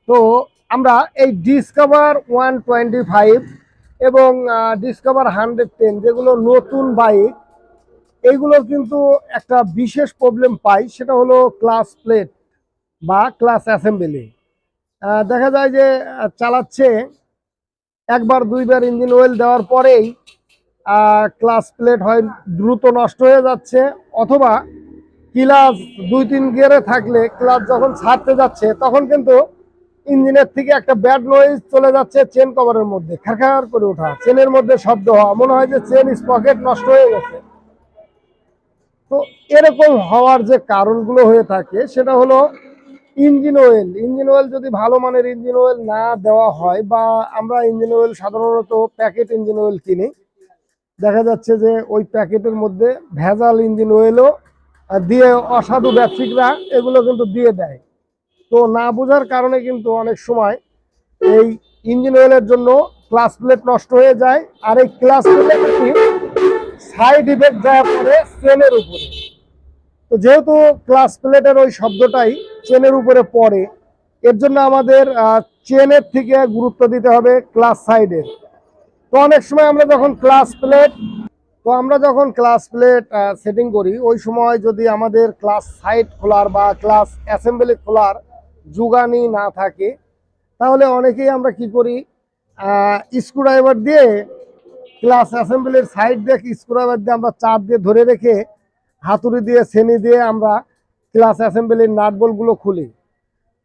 তো আমরা এই ডিসকভার 125 এবং ডিসকভার 110 যেগুলো নতুন বাইক, এইগুলোর কিন্তু একটা বিশেষ প্রবলেম পাই, সেটা হলো ক্লাস প্লেট বা ক্লাস অ্যাসেম্বলি। দেখা যায় যে চালাচ্ছে একবার দুইবার ইঞ্জিন অয়েল দেওয়ার পরেই ক্লাস প্লেট হয় দ্রুত নষ্ট হয়ে যাচ্ছে, অথবা ক্লাচ 2-3 গিয়ারে থাকলে ক্লাচ যখন ছাড়তে যাচ্ছে তখন কিন্তু ইঞ্জিনের থেকে একটা ব্যাড নয়েজ চলে যাচ্ছে চেন কভারের মধ্যে, খারখার করে ওঠা, চেনের মধ্যে শব্দ হওয়া, মনে হয় যে চেন স্পকেট নষ্ট হয়ে গেছে। তো এরকম হওয়ার যে কারণগুলো হয়ে থাকে সেটা হলো ইঞ্জিন অয়েল যদি ভালো মানের ইঞ্জিন অয়েল না দেওয়া হয়, বা আমরা ইঞ্জিন অয়েল সাধারণত প্যাকেট ইঞ্জিন অয়েল কিনি, দেখা যাচ্ছে যে ওই প্যাকেটের মধ্যে ভেজাল ইঞ্জিন অয়েলও দিয়ে অসাধু ব্যবসায়িকরা এগুলো কিন্তু দিয়ে দেয়। তো না বোঝার কারণে কিন্তু অনেক সময় এই ইঞ্জিন অয়েলের জন্য ক্লাস প্লেট নষ্ট হয়ে যায়, আর এই ক্লাস প্লেটটি সাইড ইফেক্ট যায় পড়ে চেনের উপরে। তো যেহেতু ক্লাস প্লেটের ওই শব্দটাই চেনের উপরে পড়ে, এর জন্য আমাদের চেনের থেকে গুরুত্ব দিতে হবে ক্লাস সাইডের। তো অনেক সময় আমরা যখন ক্লাস প্লেট সেটিং করি, ওই সময় যদি আমাদের ক্লাস সাইড খোলার বা ক্লাস অ্যাসেম্বলি খোলার জুগানি না থাকে, তাহলে অনেকেই আমরা কি করি, স্ক্রুড্রাইভার দিয়ে ক্লাস অ্যাসেম্বলির সাইড দিয়ে স্ক্রুড্রাইভার দিয়ে আমরা চাপ দিয়ে ধরে রেখে হাতুড়ি দিয়ে ছেনি দিয়ে আমরা ক্লাস অ্যাসেম্বলির নাট বল্টগুলো খুলি।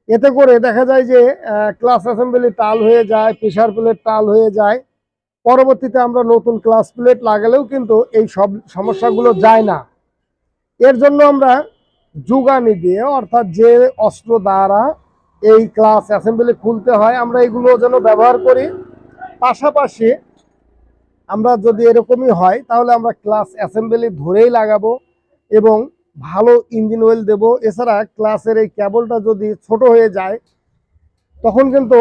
এতে করে দেখা যায় যে ক্লাস অ্যাসেম্বলি টাল হয়ে যায়, প্রেসার প্লেট টাল হয়ে যায়। পরবর্তীতে আমরা নতুন ক্লাস প্লেট লাগালেও কিন্তু এই সব সমস্যাগুলো যায় না। এর জন্য আমরা জুগানি দিয়ে, অর্থাৎ যে অস্ত্র দ্বারা এই ক্লাস অ্যাসেম্বলি খুলতে হয়, আমরা এগুলো যেন ব্যবহার করি। পাশাপাশি আমরা যদি এরকমই হয় তাহলে আমরা ক্লাস অ্যাসেম্বলি ধরেই লাগাবো এবং ভালো ইঞ্জিন অয়েল দেবো। এছাড়া ক্লাসের এই কেবলটা যদি ছোট হয়ে যায়, তখন কিন্তু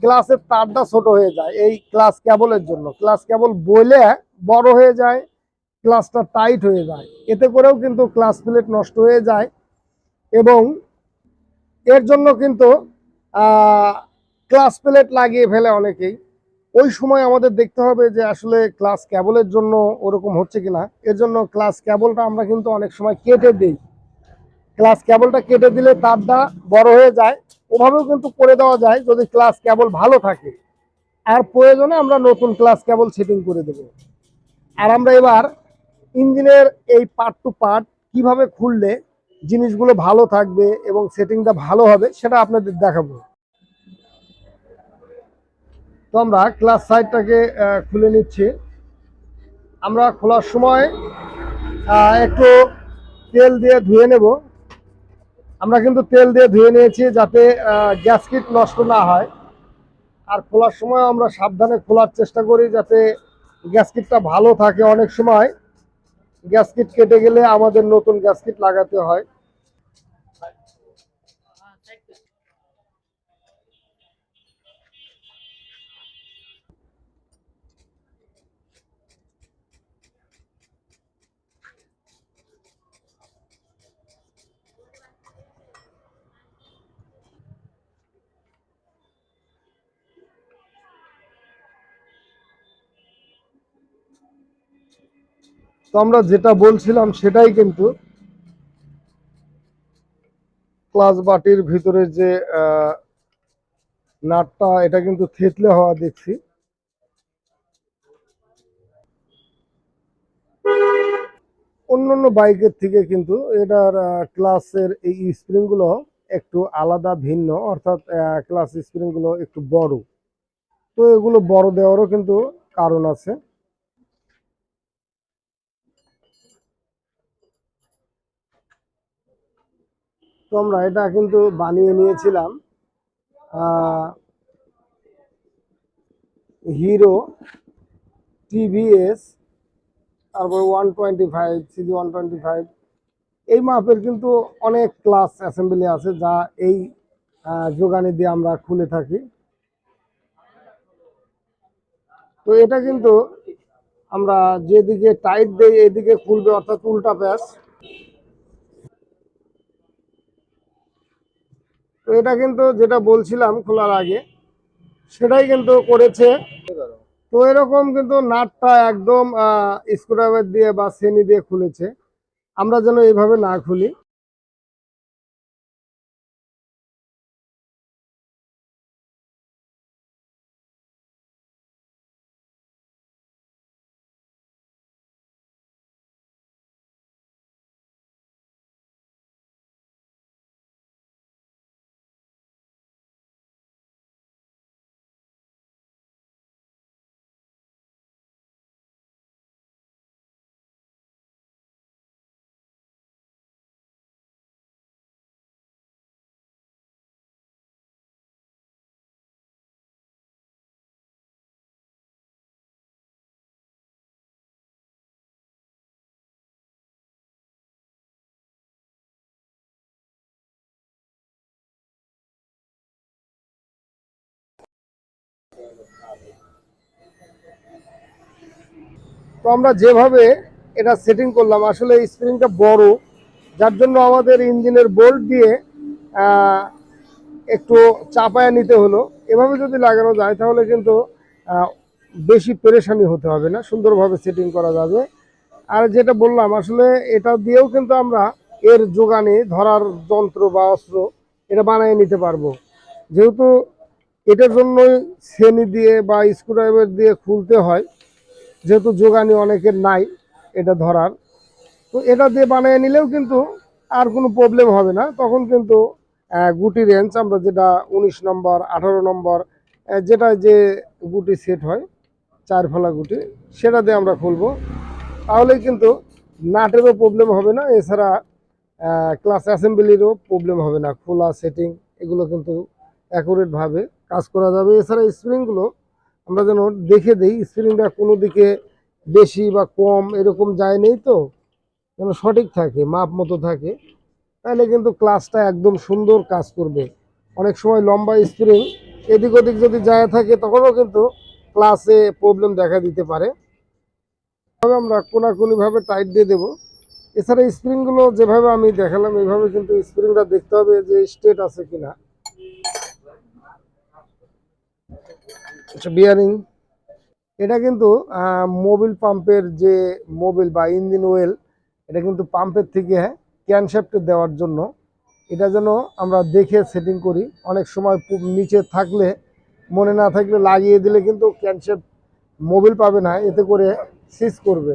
ক্লাসের তারটা ছোট হয়ে যায়। এই ক্লাস কেবলের জন্য ক্লাস কেবল বইলে বড় হয়ে যায়, ক্লাসটা টাইট হয়ে যায়, এতে করেও কিন্তু ক্লাস প্লেট নষ্ট হয়ে যায়। এবং এর জন্য কিন্তু ক্লাস প্লেট লাগিয়ে ফেলে অনেকেই। ওই সময় আমাদের দেখতে হবে যে আসলে ক্লাস কেবলের জন্য ওরকম হচ্ছে কিনা। এর জন্য ক্লাস কেবলটা আমরা কিন্তু অনেক সময় কেটে দিই। ক্লাস কেবলটা কেটে দিলে তারটা বড় হয়ে যায়। ওভাবেও কিন্তু করে দেওয়া যায় যদি ক্লাস কেবল ভালো থাকে। আর প্রয়োজনে আমরা নতুন ক্লাস কেবল সেটিং করে দেব। আর আমরা এবার ইঞ্জিনের এই পার্ট টু পার্ট কিভাবে খুললে জিনিসগুলো ভালো থাকবে এবং সেটিংটা ভালো হবে সেটা আপনাদের দেখাবো। তো আমরা ক্লাস সাইডটাকে খুলে নিচ্ছি। আমরা খোলার সময় একটু তেল দিয়ে ধুয়ে নেব। আমরা কিন্তু তেল দিয়ে ধুয়ে নিয়েছি যাতে গ্যাসকিট নষ্ট না হয়। আর খোলার সময় আমরা সাবধানে খোলার চেষ্টা করি যাতে গ্যাসকিটটা ভালো থাকে। অনেক সময় গ্যাসকিট কেটে গেলে আমাদের নতুন গ্যাসকিট লাগাতে হয়। তো আমরা যেটা বলছিলাম সেটাই কিন্তু ক্লাচ বাটির ভিতরে যে নাটটা, এটা কিন্তু থেতলে হওয়া দেখছি। অন্যান্য বাইকের থেকে কিন্তু এটার ক্লাসের এই স্প্রিংগুলো একটু আলাদা ভিন্ন, অর্থাৎ ক্লাস স্প্রিংগুলো একটু বড়। তো এগুলো বড় দেওয়ারও কিন্তু কারণ আছে। তো আমরা এটা কিন্তু বানিয়ে নিয়েছিলাম হিরো টিভিএস, তারপর 125 সিজি 125, এই মাপের কিন্তু অনেক ক্লাস অ্যাসেম্বলি আছে যা এই যোগানি দিয়ে আমরা খুলে থাকি। তো এটা কিন্তু আমরা যেদিকে টাইট দেই এদিকে খুলবে, অর্থাৎ উল্টা প্যাচ। তো এটা কিন্তু যেটা বলছিলাম খোলার আগে সেটাই কিন্তু করেছে। তো এরকম কিন্তু নাটটা একদম স্ক্রুড্রাইভার দিয়ে বা সেনি দিয়ে খুলেছে, আমরা যেন এইভাবে না খুলি। তো আমরা যেভাবে এটা সেটিং করলাম, আসলে স্প্রিংটা বড়, যার জন্য আমাদের ইঞ্জিনের বোল্ট দিয়ে একটু চাপায় নিতে হলো। এভাবে যদি লাগানো যায় তাহলে কিন্তু বেশি পেরেশানি হতে হবে না, সুন্দরভাবে সেটিং করা যাবে। আর যেটা বললাম, আসলে এটা দিয়েও কিন্তু আমরা এর যোগানে ধরার যন্ত্র বা অস্ত্র এটা বানিয়ে নিতে পারবো, যেহেতু এটার জন্যই ছেনি দিয়ে বা স্ক্রুড্রাইভার দিয়ে খুলতে হয়, যেহেতু যোগানি অনেকের নাই এটা ধরার। তো এটা দিয়ে বানিয়ে নিলেও কিন্তু আর কোনো প্রবলেম হবে না। তখন কিন্তু গুটি রেঞ্জ আমরা যেটা 19 নম্বর 18 নম্বর যেটা যে গুটি সেট হয়, 4 ফলা গুটি, সেটা দিয়ে আমরা খুলবো। তাহলেই কিন্তু নাটেরও প্রবলেম হবে না, এছাড়া ক্লাস অ্যাসেম্বলিরও প্রবলেম হবে না। খোলা সেটিং এগুলো কিন্তু অ্যাকুরেটভাবে কাজ করা যাবে। এছাড়া স্প্রিংগুলো আমরা যেন দেখে দিই স্প্রিংটা কোনো দিকে বেশি বা কম এরকম যায় নেই, তো যেন সঠিক থাকে, মাপ মতো থাকে, তাহলে কিন্তু ক্লাসটা একদম সুন্দর কাজ করবে। অনেক সময় লম্বা স্প্রিং এদিক ওদিক যদি যায় থাকে তখনও কিন্তু ক্লাসে প্রবলেম দেখা দিতে পারে। তবে আমরা কোনাকুনিভাবে টাইট দিয়ে দেবো। এছাড়া স্প্রিংগুলো যেভাবে আমি দেখালাম এইভাবে কিন্তু স্প্রিংটা দেখতে হবে যে স্ট্রেট আছে কিনা। আচ্ছা, বিয়ারিং এটা কিন্তু মোবিল পাম্পের যে মোবিল বা ইঞ্জিন ওয়েল, এটা কিন্তু পাম্পের থেকে ক্যানশ্যাফটে দেওয়ার জন্য। এটা যেন আমরা দেখে সেটিং করি। অনেক সময় নিচে থাকলে, মনে না থাকলে লাগিয়ে দিলে কিন্তু ক্যানশ্যাফট মোবিল পাবে না, এতে করে সিজ করবে,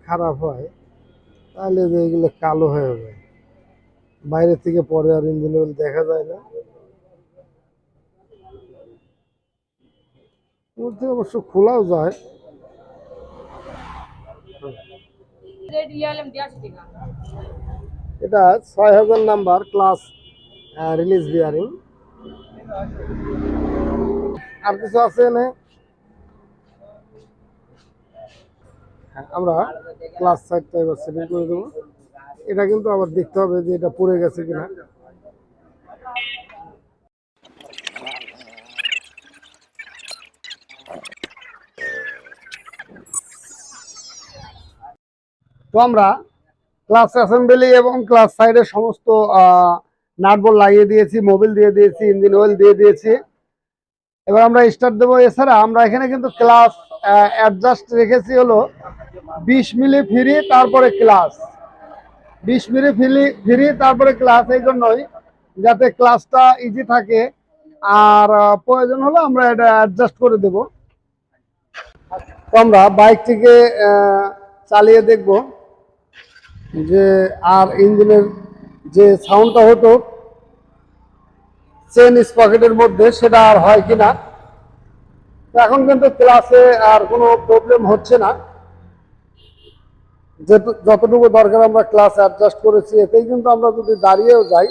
খারাপ হয়, তাহলে যে এগুলো কালো হয়ে যাবে, বাইরে থেকে পরে আর ইঞ্জিন অয়েল দেখা যায় না। মধ্যে অবশ্য খোলাও যায়। এটা 6000 নাম্বার ক্লাস রিলিজ বিয়ারিং। আর কিছু আছে না? হ্যাঁ, আমরা ক্লাস সাইডটা এবার সেটিং করে দেবো। এটা কিন্তু আবার দেখতে হবে যে এটা পড়ে গেছে কিনা। তো আমরা ক্লাস অ্যাসেম্বলি এবং ক্লাস সাইডের সমস্ত নাট বল লাগিয়ে দিয়েছি, মোবিল দিয়ে দিয়েছি, ইঞ্জিন অয়েল দিয়ে দিয়েছি। এবার আমরা স্টার্ট দেবো। এছাড়া আমরা এখানে কিন্তু ক্লাস অ্যাডজাস্ট রেখেছি হলো 20 মিলি ফ্রি, তারপরে ক্লাস 20 মিলি ফ্রি তারপরে ক্লাস, এই জন্যই যাতে ক্লাসটা ইজি থাকে। আর প্রয়োজন হলে আমরা এটা অ্যাডজাস্ট করে দেব। তো আমরা বাইকটিকে চালিয়ে দেখব যে আর ইঞ্জিনের যে সাউন্ডটা হতো চেন স্পকেটের মধ্যে, সেটা আর হয় কিনা। তো এখন কিন্তু ক্লাসে আর কোনো প্রবলেম হচ্ছে না, যতটুকু দরকার আমরা ক্লাস অ্যাডজাস্ট করেছি। এতেই কিন্তু আমরা যদি দাঁড়িয়েও যাই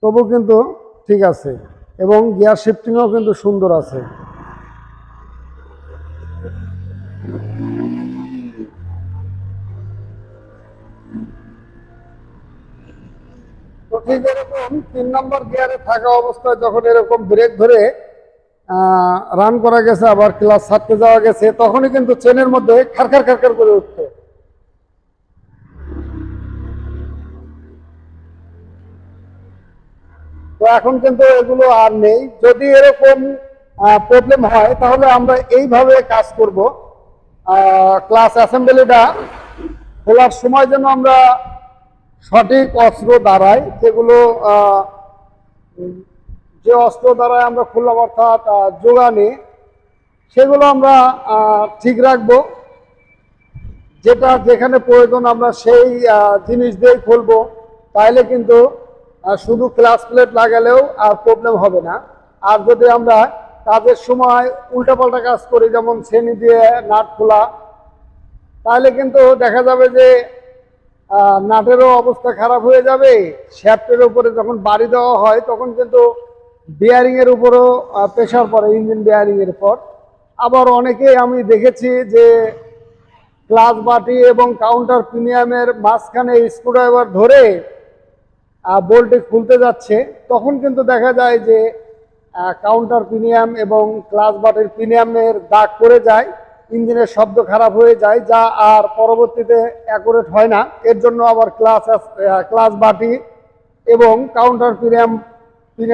তবু কিন্তু ঠিক আছে, এবং গিয়ার শিফটিংও কিন্তু সুন্দর আছে। তো ঠিক এরকম 3 নম্বর গিয়ারে থাকা অবস্থায় যখন এরকম ব্রেক ধরে রান করা গেছে, আবার ক্লাস ছাড়তে যাওয়া গেছে, তখনই কিন্তু চেনের মধ্যে খারখার খারখার করে উঠতো। এখন কিন্তু এগুলো আর নেই। যদি এরকম প্রবলেম হয় তাহলে আমরা এইভাবে কাজ করব, ক্লাস অ্যাসেম্বলিটা খোলার সময় যেন আমরা সঠিক অস্ত্র দ্বারাই, যেগুলো যে অস্ত্র দ্বারাই আমরা খুললাম অর্থাৎ যোগানি, সেগুলো আমরা ঠিক রাখবো। যেটা যেখানে প্রয়োজন আমরা সেই জিনিস দিয়েই খুলবো, তাইলে কিন্তু শুধু ক্লাস প্লেট লাগালেও আর প্রবলেম হবে না। আর যদি আমরা কাজের সময় উল্টাপাল্টা কাজ করি, যেমন ছেনি দিয়ে নাট খোলা, তাহলে কিন্তু দেখা যাবে যে নাটেরও অবস্থা খারাপ হয়ে যাবে। শ্যাফটের উপরে যখন বাড়ি দেওয়া হয় তখন কিন্তু বিয়ারিং এর উপরও প্রেশার পড়ে, ইঞ্জিন বিয়ারিং এর উপর। আবার অনেকেই আমি দেখেছি যে ক্লাস বাটি এবং কাউন্টার প্রিমিয়ামের মাঝখানে স্ক্রুড্রাইভার ধরে বোল্টে খুলতে যাচ্ছে, তখন কিন্তু দেখা যায় যে কাউন্টার প্রিমিয়াম এবং ক্লাস বাটির প্রিমিয়ামের দাগ পড়ে যায়, ইঞ্জিনের শব্দ খারাপ হয়ে যায়, যা আর পরবর্তীতে অ্যাকুরেট হয় না। এর জন্য আবার ক্লাস বাটি এবং কাউন্টার প্রিমিয়াম